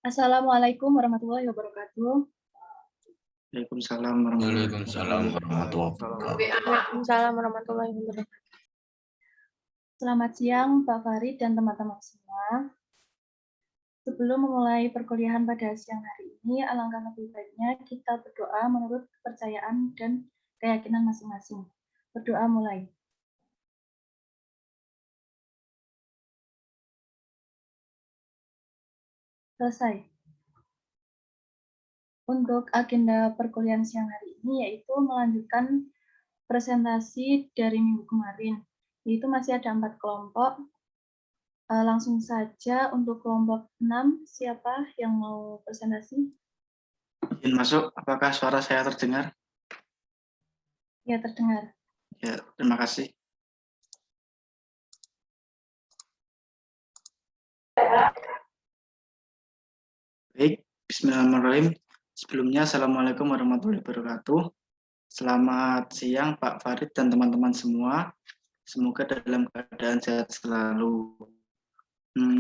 Assalamualaikum warahmatullahi wabarakatuh. Waalaikumsalam warahmatullahi wabarakatuh. Waalaikumsalam warahmatullahi wabarakatuh. Selamat siang Pak Farid dan teman-teman semua. Sebelum memulai perkuliahan pada siang hari ini, alangkah lebih baiknya kita berdoa menurut kepercayaan dan keyakinan masing-masing. Berdoa mulai. Selesai. Untuk agenda perkuliahan siang hari ini yaitu melanjutkan presentasi dari minggu kemarin, yaitu masih ada 4 kelompok. Langsung saja untuk kelompok 6, siapa yang mau presentasi? Izin masuk, apakah suara saya terdengar? Ya, terdengar. Ya, terima kasih. Baik, bismillahirrahmanirrahim. Sebelumnya, Assalamualaikum warahmatullahi wabarakatuh. Selamat siang Pak Farid dan teman-teman semua. Semoga dalam keadaan sehat selalu.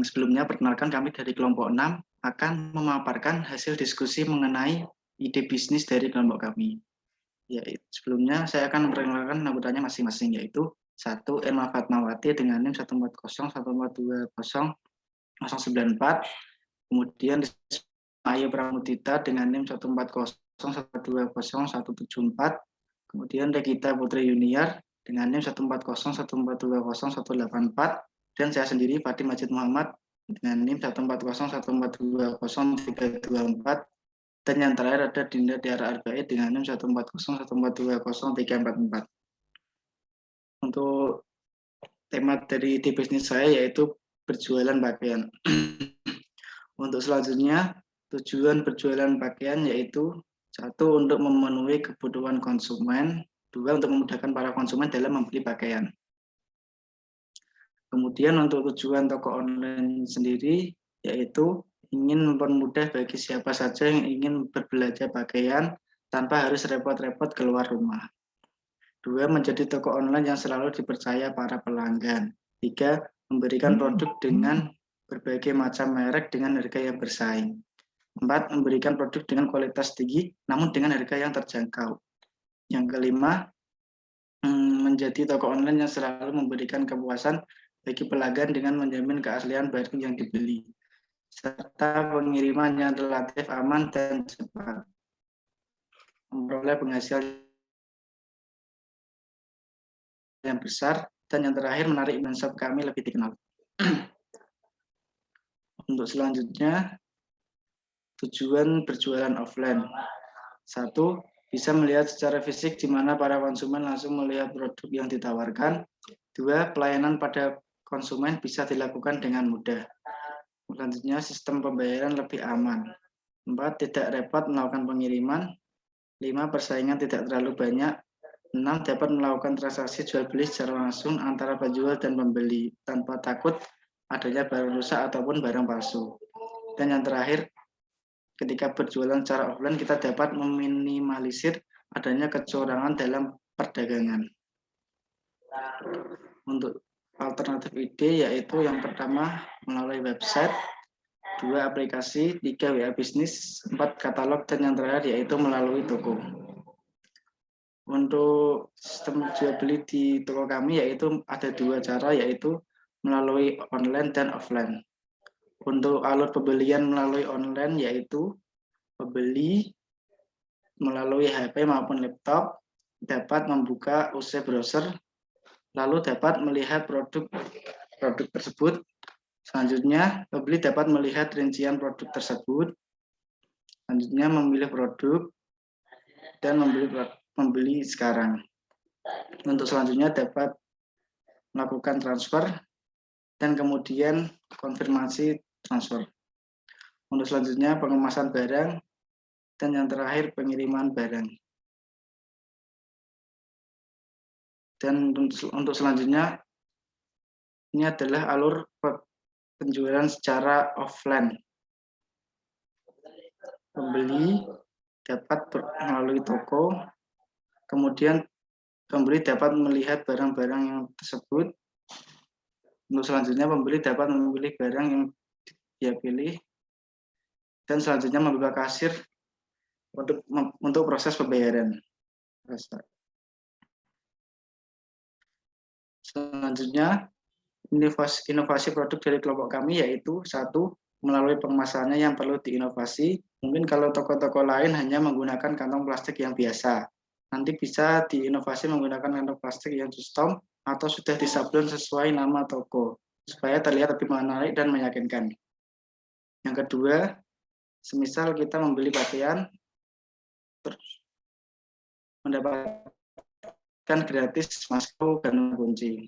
Sebelumnya, perkenalkan kami dari kelompok 6 akan memaparkan hasil diskusi mengenai ide bisnis dari kelompok kami. Ya, sebelumnya saya akan memperkenalkan anggotanya masing-masing, yaitu 1. Irma Fatmawati dengan NIM 140142094. Kemudian Ayu Pramudita dengan NIM 140120174. Kemudian Regita Putri Yuniar dengan NIM 14014200184. Dan saya sendiri Fatim Majid Muhammad dengan NIM 14014200324. Dan yang terakhir ada Dinda Tiara Arba'id dengan NIM 14014200344. Untuk tema dari ide bisnis saya yaitu berjualan pakaian. Untuk selanjutnya, tujuan berjualan pakaian yaitu 1. Untuk memenuhi kebutuhan konsumen, 2. Untuk memudahkan para konsumen dalam membeli pakaian. Kemudian untuk tujuan toko online sendiri yaitu ingin mempermudah bagi siapa saja yang ingin berbelanja pakaian tanpa harus repot-repot keluar rumah. 2. Menjadi toko online yang selalu dipercaya para pelanggan. 3. Memberikan produk dengan berbagai macam merek dengan harga yang bersaing. 4. Memberikan produk dengan kualitas tinggi namun dengan harga yang terjangkau. Yang kelima, menjadi toko online yang selalu memberikan kepuasan bagi pelanggan dengan menjamin keaslian barang yang dibeli, serta pengiriman yang relatif aman dan cepat, memperoleh penghasilan yang besar, dan yang terakhir menarik shop kami lebih dikenal. Untuk selanjutnya, tujuan berjualan offline. 1. Bisa melihat secara fisik di mana para konsumen langsung melihat produk yang ditawarkan. 2. Pelayanan pada konsumen bisa dilakukan dengan mudah. Selanjutnya, sistem pembayaran lebih aman. 4. Tidak repot melakukan pengiriman. 5. Persaingan tidak terlalu banyak. 6. Dapat melakukan transaksi jual beli secara langsung antara penjual dan pembeli tanpa takut adanya barang rusak ataupun barang palsu. Dan yang terakhir, ketika berjualan secara offline kita dapat meminimalisir adanya kecurangan dalam perdagangan. Untuk alternatif ide yaitu yang pertama melalui website, 2. aplikasi, 3. WA bisnis, 4. katalog, dan yang terakhir yaitu melalui toko. Untuk sistem jual beli di toko kami yaitu ada 2 cara, yaitu melalui online dan offline. Untuk alur pembelian melalui online yaitu pembeli melalui HP maupun laptop dapat membuka UC browser lalu dapat melihat produk tersebut. Selanjutnya, pembeli dapat melihat rincian produk tersebut. Selanjutnya, memilih produk dan membeli sekarang. Untuk selanjutnya dapat melakukan transfer dan kemudian konfirmasi transfer. Untuk selanjutnya pengemasan barang dan yang terakhir pengiriman barang. Dan untuk selanjutnya ini adalah alur penjualan secara offline. Pembeli dapat melalui toko, kemudian pembeli dapat melihat barang-barang yang tersebut. Untuk selanjutnya pembeli dapat memilih barang yang dia pilih. Dan selanjutnya membuka kasir untuk proses pembayaran. Selanjutnya, inovasi produk dari kelompok kami yaitu satu, melalui pengemasannya yang perlu diinovasi. Mungkin kalau toko-toko lain hanya menggunakan kantong plastik yang biasa. Nanti bisa diinovasi menggunakan kantong plastik yang custom atau sudah disablon sesuai nama toko supaya terlihat lebih menarik dan meyakinkan. Yang kedua, semisal kita membeli pakaian terus mendapatkan gratis masker dan kunci.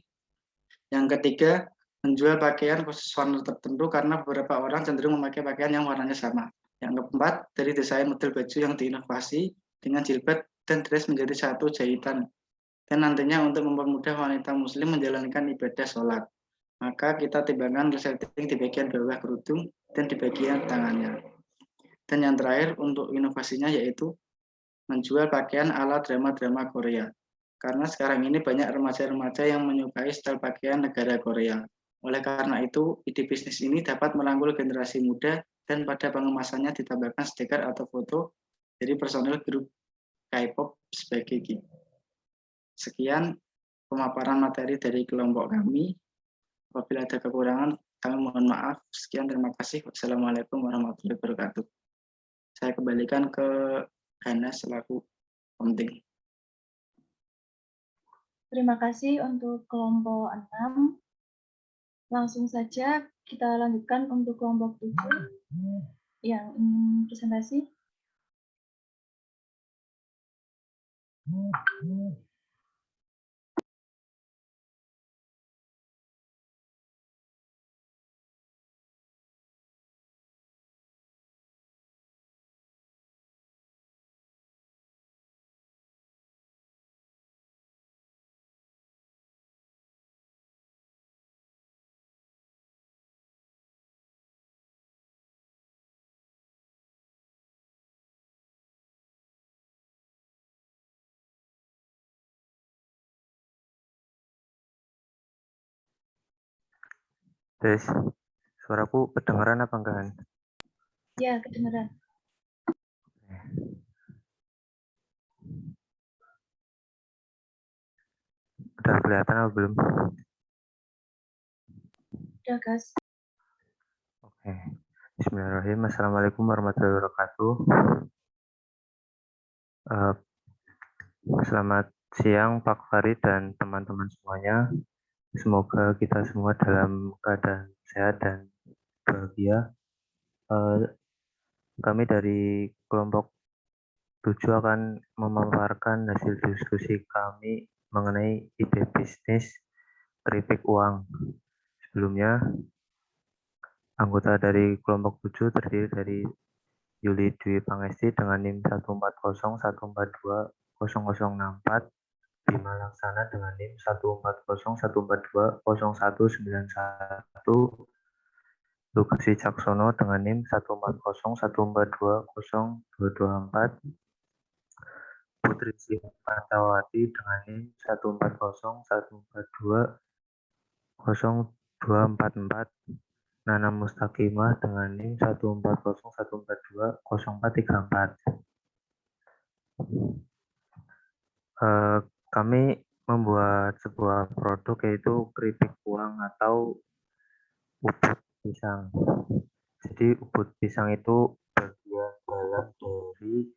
Yang ketiga, menjual pakaian khusus warna tertentu karena beberapa orang cenderung memakai pakaian yang warnanya sama. Yang keempat, dari desain model baju yang diinovasi dengan jilbab dan dress menjadi satu jahitan. Dan nantinya untuk mempermudah wanita muslim menjalankan ibadah sholat. Maka kita timbangkan resleting di bagian bawah kerudung dan di bagian tangannya. Dan yang terakhir untuk inovasinya yaitu menjual pakaian ala drama-drama Korea. Karena sekarang ini banyak remaja-remaja yang menyukai style pakaian negara Korea. Oleh karena itu, ide bisnis ini dapat merangkul generasi muda dan pada pengemasannya ditambahkan stiker atau foto dari personil grup K-pop sebagai gift. Sekian pemaparan materi dari kelompok kami. Apabila ada kekurangan, kami mohon maaf. Sekian, terima kasih. Wassalamualaikum warahmatullahi wabarakatuh. Saya kembalikan ke Hana selaku penting. Terima kasih untuk kelompok 6. Langsung saja kita lanjutkan untuk kelompok 7 yang ingin presentasi. Tes, suaraku kedengaran apa enggak? Ya, kedengaran. Udah kelihatan atau belum? Udah, Gas. Oke. Bismillahirrahmanirrahim. Assalamualaikum warahmatullahi wabarakatuh. Selamat siang Pak Farid dan teman-teman semuanya. Semoga kita semua dalam keadaan sehat dan bahagia. Kami dari kelompok 7 akan memaparkan hasil diskusi kami mengenai ide bisnis keripik uang. Sebelumnya, anggota dari kelompok 7 terdiri dari Yuli Dwi Pangesti dengan NIM 14014200064, Bima Laksana dengan NIM 14014200191, Lukas Caksono dengan NIM 14014202224, Putri Sipatawati dengan NIM 14014202244, Nana Mustaqimah dengan NIM 14014200434. Kami membuat sebuah produk yaitu keripik uang atau ubud pisang. Jadi ubud pisang itu bagian dalam dari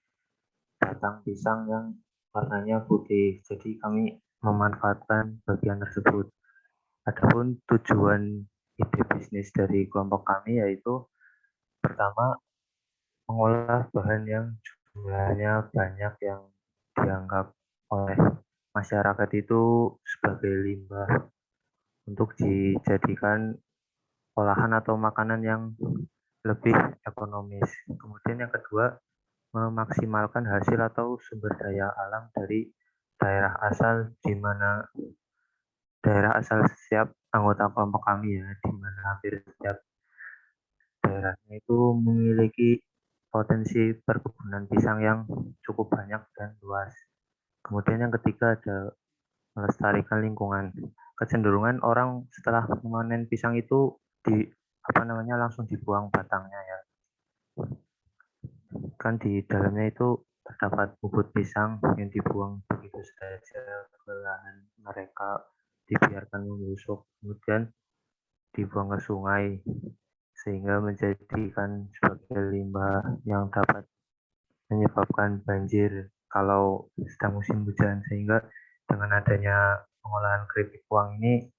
batang pisang yang warnanya putih. Jadi kami memanfaatkan bagian tersebut. Adapun tujuan ide bisnis dari kelompok kami yaitu pertama, mengolah bahan yang jumlahnya banyak yang dianggap oleh masyarakat itu sebagai limbah untuk dijadikan olahan atau makanan yang lebih ekonomis. Kemudian yang kedua, memaksimalkan hasil atau sumber daya alam dari daerah asal di mana daerah asal setiap anggota kelompok kami ya, di mana hampir setiap daerahnya itu memiliki potensi perkebunan pisang yang cukup banyak dan luas. Kemudian yang ketiga ada melestarikan lingkungan. Kecenderungan orang setelah memanen pisang itu langsung dibuang batangnya ya. kan di dalamnya itu terdapat bubut pisang yang dibuang begitu saja ke lahan mereka, dibiarkan membusuk, kemudian dibuang ke sungai, sehingga menjadikan sebagai limbah yang dapat menyebabkan banjir kalau sedang musim hujan. Sehingga dengan adanya pengolahan keripik uang ini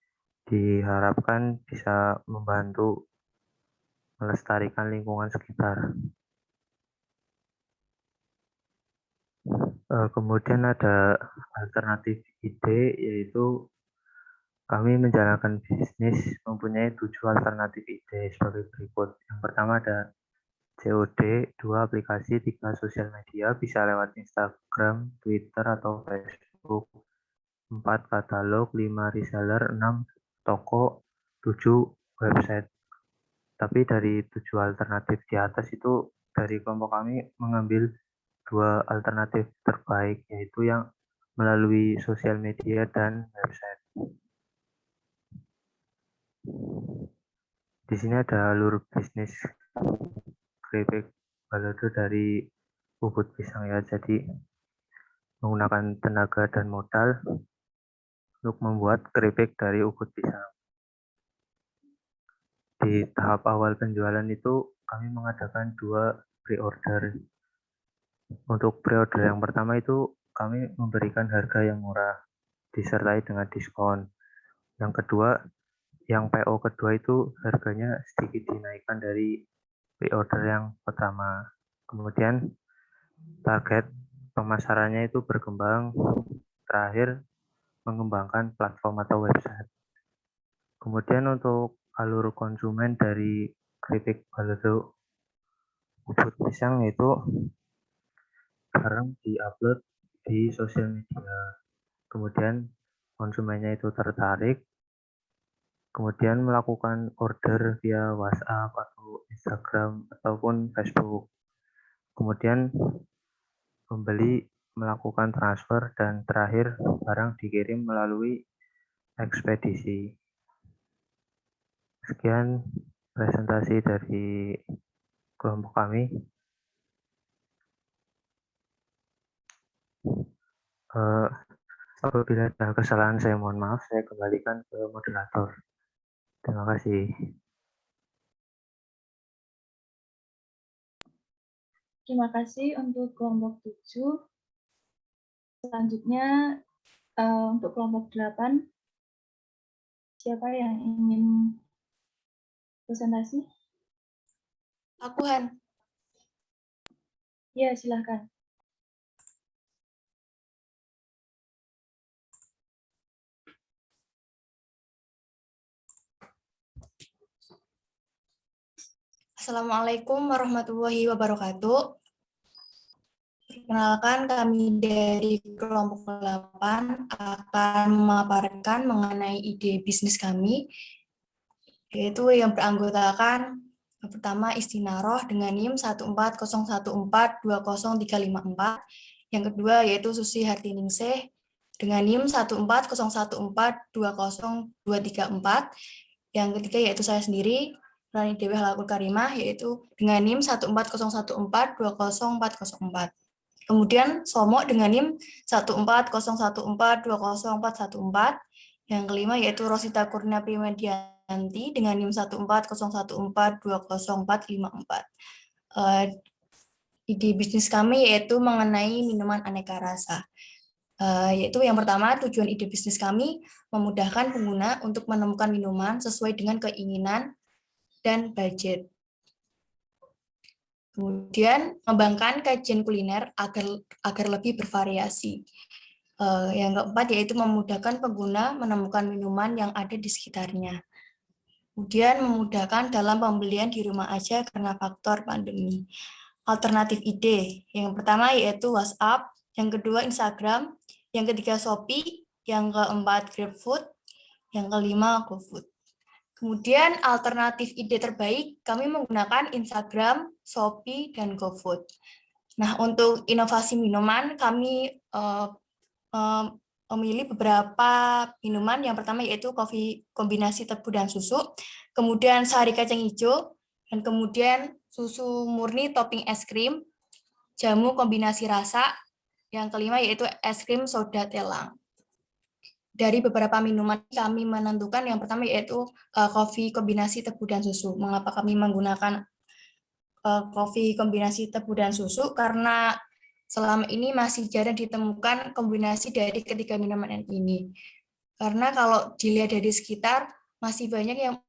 diharapkan bisa membantu melestarikan lingkungan sekitar. Kemudian ada alternatif ide, yaitu kami menjalankan bisnis mempunyai 7 alternatif ide sebagai berikut. Yang pertama ada COD, 2 aplikasi, 3 sosial media, bisa lewat Instagram, Twitter, atau Facebook. 4 katalog, 5 reseller, 6 toko, 7 website. Tapi dari 7 alternatif di atas itu, dari kelompok kami mengambil 2 alternatif terbaik, yaitu yang melalui sosial media dan website. Di sini ada alur bisnis keripik balado dari bubut pisang ya. Jadi menggunakan tenaga dan modal untuk membuat keripik dari bubut pisang. Di tahap awal penjualan itu kami mengadakan 2 pre-order. Untuk pre-order yang pertama itu kami memberikan harga yang murah disertai dengan diskon. Yang kedua, yang PO kedua itu harganya sedikit dinaikkan dari pre-order yang pertama. Kemudian target pemasarannya itu berkembang, terakhir mengembangkan platform atau website. Kemudian untuk alur konsumen dari keripik balado bubut pisang itu barang di-upload di sosial media. Kemudian konsumennya itu tertarik, kemudian melakukan order via WhatsApp atau Instagram ataupun Facebook. Kemudian pembeli melakukan transfer dan terakhir barang dikirim melalui ekspedisi. Sekian presentasi dari kelompok kami. Apabila ada kesalahan saya mohon maaf, saya kembalikan ke moderator. Terima kasih. Terima kasih untuk kelompok 7. Selanjutnya untuk kelompok 8. Siapa yang ingin presentasi? Aku, Han. Ya, silakan. Assalamualaikum warahmatullahi wabarakatuh. Perkenalkan, kami dari kelompok 8 akan memaparkan mengenai ide bisnis kami, yaitu yang beranggotakan yang pertama Istinaroh dengan NIM 14014200354, yang kedua yaitu Susi Hartiningsih dengan NIM 14014200234, yang ketiga yaitu saya sendiri Rani Dewi Halakul Karimah, yaitu dengan NIM 14014200404. Kemudian Somo dengan NIM 14014204114. Yang kelima yaitu Rosita Kurnia Primedianti dengan NIM 14014204554. Ide bisnis kami yaitu mengenai minuman aneka rasa. Yaitu yang pertama, tujuan ide bisnis kami memudahkan pengguna untuk menemukan minuman sesuai dengan keinginan dan budget. Kemudian mengembangkan kajian kuliner agar lebih bervariasi. Yang keempat yaitu memudahkan pengguna menemukan minuman yang ada di sekitarnya. Kemudian memudahkan dalam pembelian di rumah aja karena faktor pandemi. Alternatif ide, yang pertama yaitu WhatsApp, yang kedua Instagram, yang ketiga Shopee, yang keempat GrabFood, yang kelima GoFood. Kemudian alternatif ide terbaik, kami menggunakan Instagram, Shopee, dan GoFood. Nah, untuk inovasi minuman, kami memilih beberapa minuman. Yang pertama yaitu kopi kombinasi tebu dan susu, kemudian sari kacang hijau, dan kemudian susu murni topping es krim, jamu kombinasi rasa. Yang kelima yaitu es krim soda telang. Dari beberapa minuman kami menentukan yang pertama yaitu kopi kombinasi tebu dan susu. Mengapa kami menggunakan kopi kombinasi tebu dan susu? Karena selama ini masih jarang ditemukan kombinasi dari ketiga minuman ini. Karena kalau dilihat dari sekitar masih banyak yang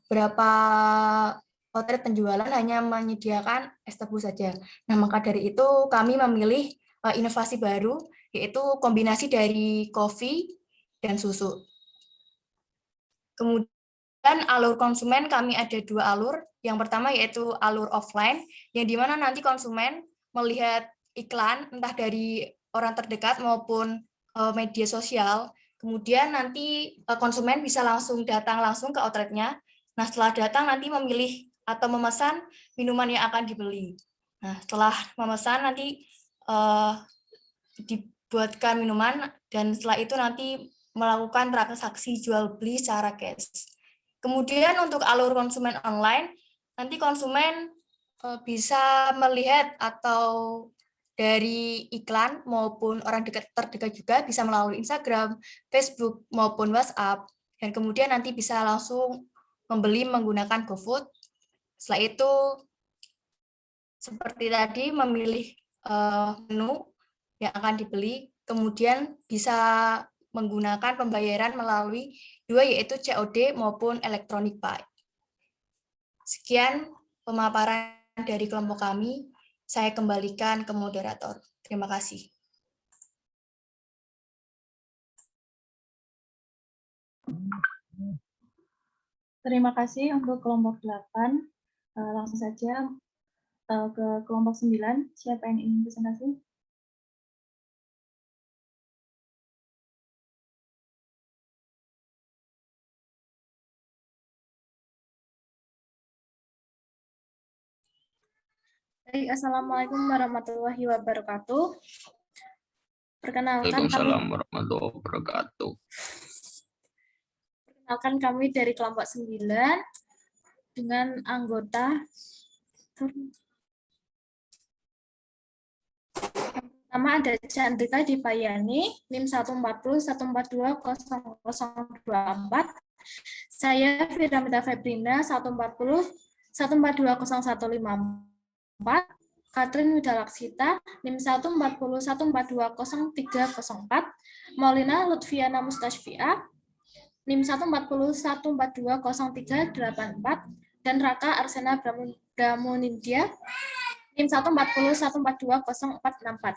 berapa outlet penjualan hanya menyediakan es tebu saja. Nah, maka dari itu kami memilih inovasi baru yaitu kombinasi dari kopi dan susu. Kemudian alur konsumen kami ada 2 alur. Yang pertama yaitu alur offline, yang dimana nanti konsumen melihat iklan entah dari orang terdekat maupun media sosial. Kemudian nanti konsumen bisa datang langsung ke outletnya. Nah, setelah datang nanti memilih atau memesan minuman yang akan dibeli. Nah, setelah memesan nanti dibuatkan minuman dan setelah itu nanti melakukan transaksi jual beli secara cash. Kemudian untuk alur konsumen online, nanti konsumen bisa melihat atau dari iklan maupun orang terdekat juga bisa melalui Instagram, Facebook maupun WhatsApp, dan kemudian nanti bisa langsung membeli menggunakan GoFood. Setelah itu seperti tadi memilih menu yang akan dibeli, kemudian bisa menggunakan pembayaran melalui 2 yaitu COD maupun Electronic Pay. Sekian pemaparan dari kelompok kami. Saya kembalikan ke moderator. Terima kasih. Terima kasih untuk kelompok 8. Langsung saja ke kelompok 9. Siapa yang ingin presentasi? Baik, Assalamualaikum warahmatullahi wabarakatuh. Perkenalkan Waalaikumsalam warahmatullahi wabarakatuh. Perkenalkan kami dari kelompok 9 dengan anggota pertama ada Chandrika Dipayani, NIM 14014200024. Saya Firamita Febrina 14014200154. Katrin Widalaksita, NIM 14014200304. Maulina Lutfiana Mustashfi'ah, NIM 14014200384. Dan Raka Arsena Bramunindya, NIM 14014200464.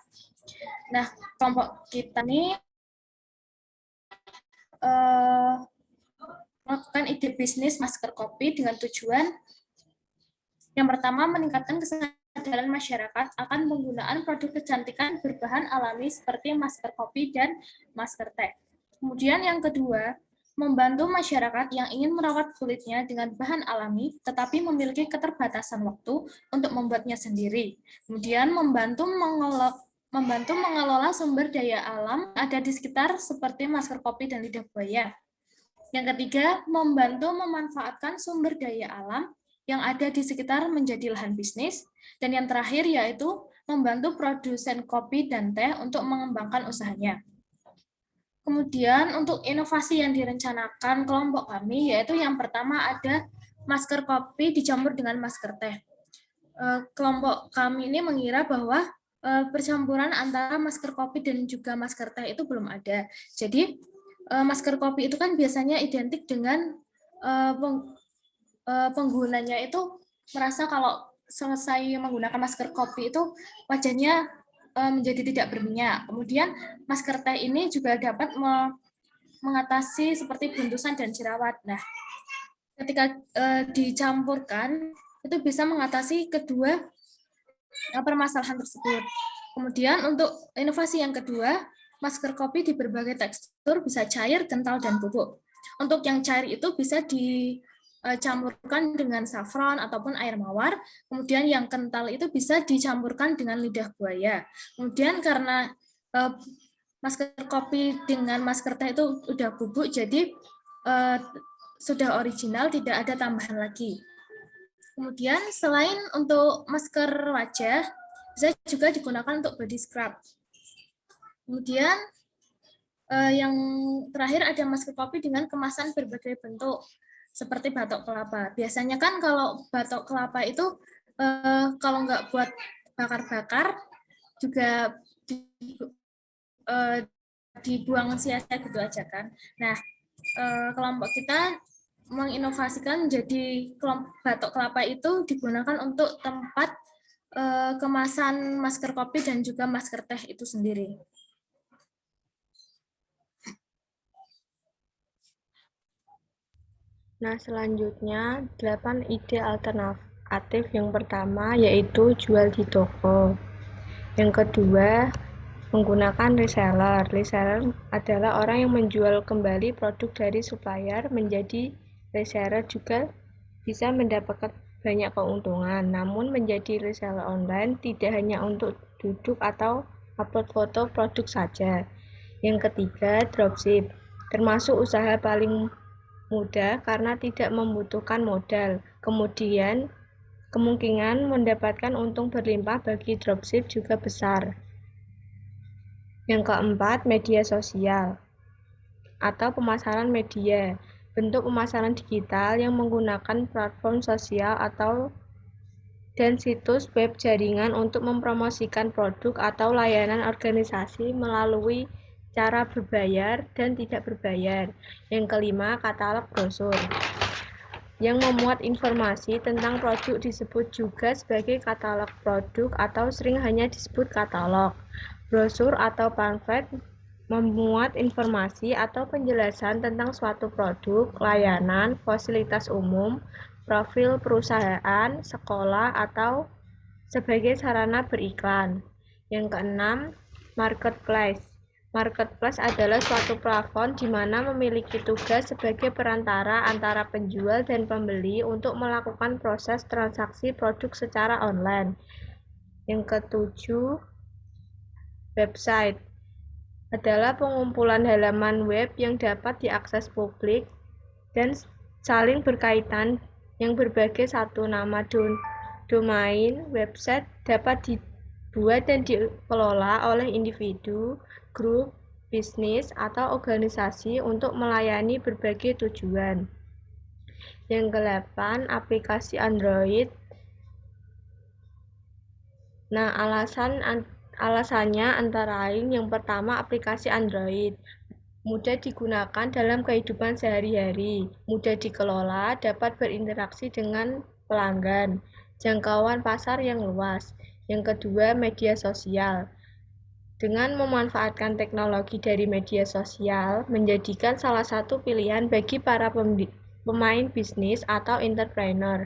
Nah, kelompok kita ini melakukan ide bisnis masker kopi dengan tujuan yang pertama meningkatkan kesadaran masyarakat akan penggunaan produk kecantikan berbahan alami seperti masker kopi dan masker teh. Kemudian yang kedua, membantu masyarakat yang ingin merawat kulitnya dengan bahan alami tetapi memiliki keterbatasan waktu untuk membuatnya sendiri. Kemudian membantu mengelola sumber daya alam ada di sekitar seperti masker kopi dan lidah buaya. Yang ketiga, membantu memanfaatkan sumber daya alam yang ada di sekitar menjadi lahan bisnis. Dan yang terakhir yaitu membantu produsen kopi dan teh untuk mengembangkan usahanya. Kemudian untuk inovasi yang direncanakan kelompok kami yaitu yang pertama ada masker kopi dicampur dengan masker teh. Kelompok kami ini mengira bahwa percampuran antara masker kopi dan juga masker teh itu belum ada. Jadi masker kopi itu kan biasanya identik dengan penggunanya itu merasa kalau selesai menggunakan masker kopi itu wajahnya menjadi tidak berminyak. Kemudian masker teh ini juga dapat mengatasi seperti buntusan dan jerawat. Nah, ketika dicampurkan itu bisa mengatasi kedua permasalahan tersebut. Kemudian untuk inovasi yang kedua, masker kopi di berbagai tekstur bisa cair, kental, dan bubuk. Untuk yang cair itu bisa dicampurkan dengan saffron ataupun air mawar. Kemudian yang kental itu bisa dicampurkan dengan lidah buaya. Kemudian karena masker kopi dengan masker teh itu udah bubuk, jadi sudah original, tidak ada tambahan lagi. Kemudian selain untuk masker wajah, bisa juga digunakan untuk body scrub. Kemudian yang terakhir ada masker kopi dengan kemasan berbagai bentuk, seperti batok kelapa. Biasanya kan kalau batok kelapa itu kalau nggak buat bakar-bakar, juga dibuang sia-sia gitu aja kan. Nah, kelompok kita menginovasikan menjadi kelompok batok kelapa itu digunakan untuk tempat kemasan masker kopi dan juga masker teh itu sendiri. Nah, selanjutnya 8 ide alternatif. Yang pertama yaitu jual di toko. Yang kedua, menggunakan reseller. Reseller adalah orang yang menjual kembali produk dari supplier menjadi reseller, juga bisa mendapatkan banyak keuntungan. Namun menjadi reseller online tidak hanya untuk duduk atau upload foto produk saja. Yang ketiga, dropship. Termasuk usaha paling mudah karena tidak membutuhkan modal. Kemudian, kemungkinan mendapatkan untung berlimpah bagi dropship juga besar. Yang keempat, media sosial atau pemasaran media. Bentuk pemasaran digital yang menggunakan platform sosial dan situs web jaringan untuk mempromosikan produk atau layanan organisasi melalui cara berbayar dan tidak berbayar. Yang kelima, katalog brosur. Yang memuat informasi tentang produk disebut juga sebagai katalog produk atau sering hanya disebut katalog. Brosur atau pamflet memuat informasi atau penjelasan tentang suatu produk, layanan, fasilitas umum, profil perusahaan, sekolah, atau sebagai sarana beriklan. Yang keenam, marketplace. Marketplace adalah suatu platform di mana memiliki tugas sebagai perantara antara penjual dan pembeli untuk melakukan proses transaksi produk secara online. Yang ketujuh, website adalah pengumpulan halaman web yang dapat diakses publik dan saling berkaitan yang berbagai satu nama domain. Website dapat dibuat dan dikelola oleh individu, grup, bisnis, atau organisasi untuk melayani berbagai tujuan. Yang ke-8, aplikasi Android. Nah, alasannya antara lain yang pertama, aplikasi Android mudah digunakan dalam kehidupan sehari-hari, mudah dikelola, dapat berinteraksi dengan pelanggan, jangkauan pasar yang luas. Yang kedua, media sosial. Dengan memanfaatkan teknologi dari media sosial, menjadikan salah satu pilihan bagi para pemain bisnis atau entrepreneur.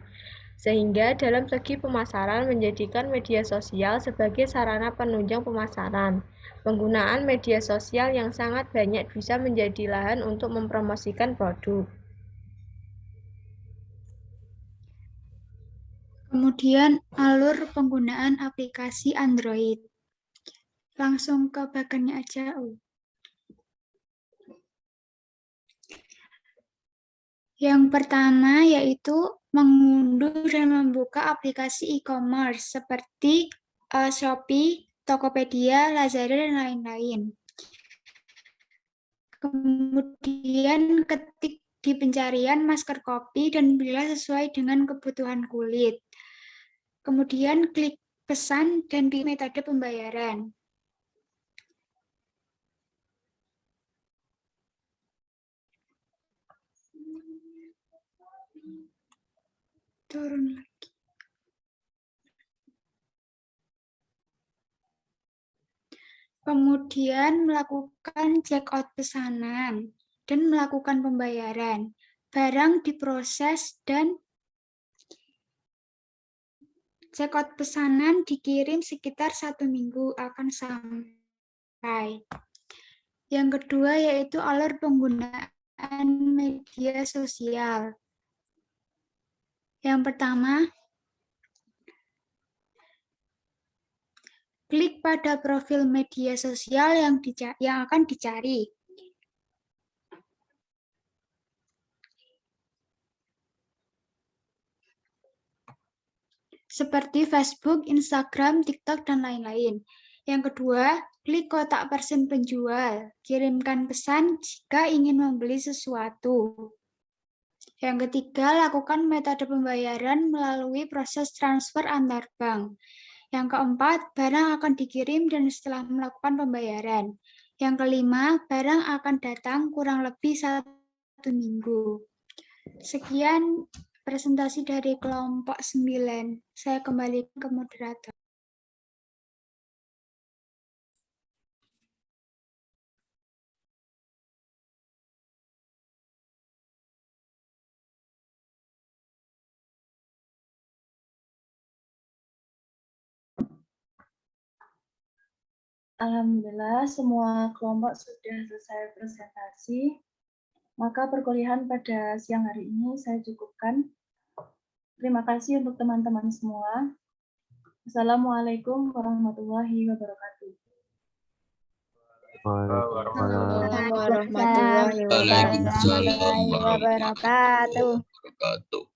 Sehingga dalam segi pemasaran menjadikan media sosial sebagai sarana penunjang pemasaran. Penggunaan media sosial yang sangat banyak bisa menjadi lahan untuk mempromosikan produk. Kemudian alur penggunaan aplikasi Android. Langsung ke bagiannya aja. Yang pertama yaitu mengunduh dan membuka aplikasi e-commerce seperti Shopee, Tokopedia, Lazada, dan lain-lain. Kemudian ketik di pencarian masker kopi dan pilih sesuai dengan kebutuhan kulit. Kemudian klik pesan dan pilih metode pembayaran. Turun lagi. Kemudian melakukan check-out pesanan dan melakukan pembayaran. Barang diproses dan check-out pesanan dikirim sekitar 1 minggu akan sampai. Yang kedua yaitu alur penggunaan media sosial. Yang pertama, klik pada profil media sosial yang akan dicari. seperti Facebook, Instagram, TikTok, dan lain-lain. Yang kedua, klik kotak persen penjual. Kirimkan pesan jika ingin membeli sesuatu. Yang ketiga, lakukan metode pembayaran melalui proses transfer antar bank. Yang keempat, barang akan dikirim dan setelah melakukan pembayaran. Yang kelima, barang akan datang kurang lebih 1 minggu. Sekian presentasi dari kelompok 9. Saya kembali ke moderator. Alhamdulillah, semua kelompok sudah selesai presentasi. Maka perkuliahan pada siang hari ini saya cukupkan. Terima kasih untuk teman-teman semua. Assalamualaikum warahmatullahi wabarakatuh. Waalaikumsalam. Warahmatullahi Waalaikumsalam wabarakatuh. warahmatullahi wabarakatuh.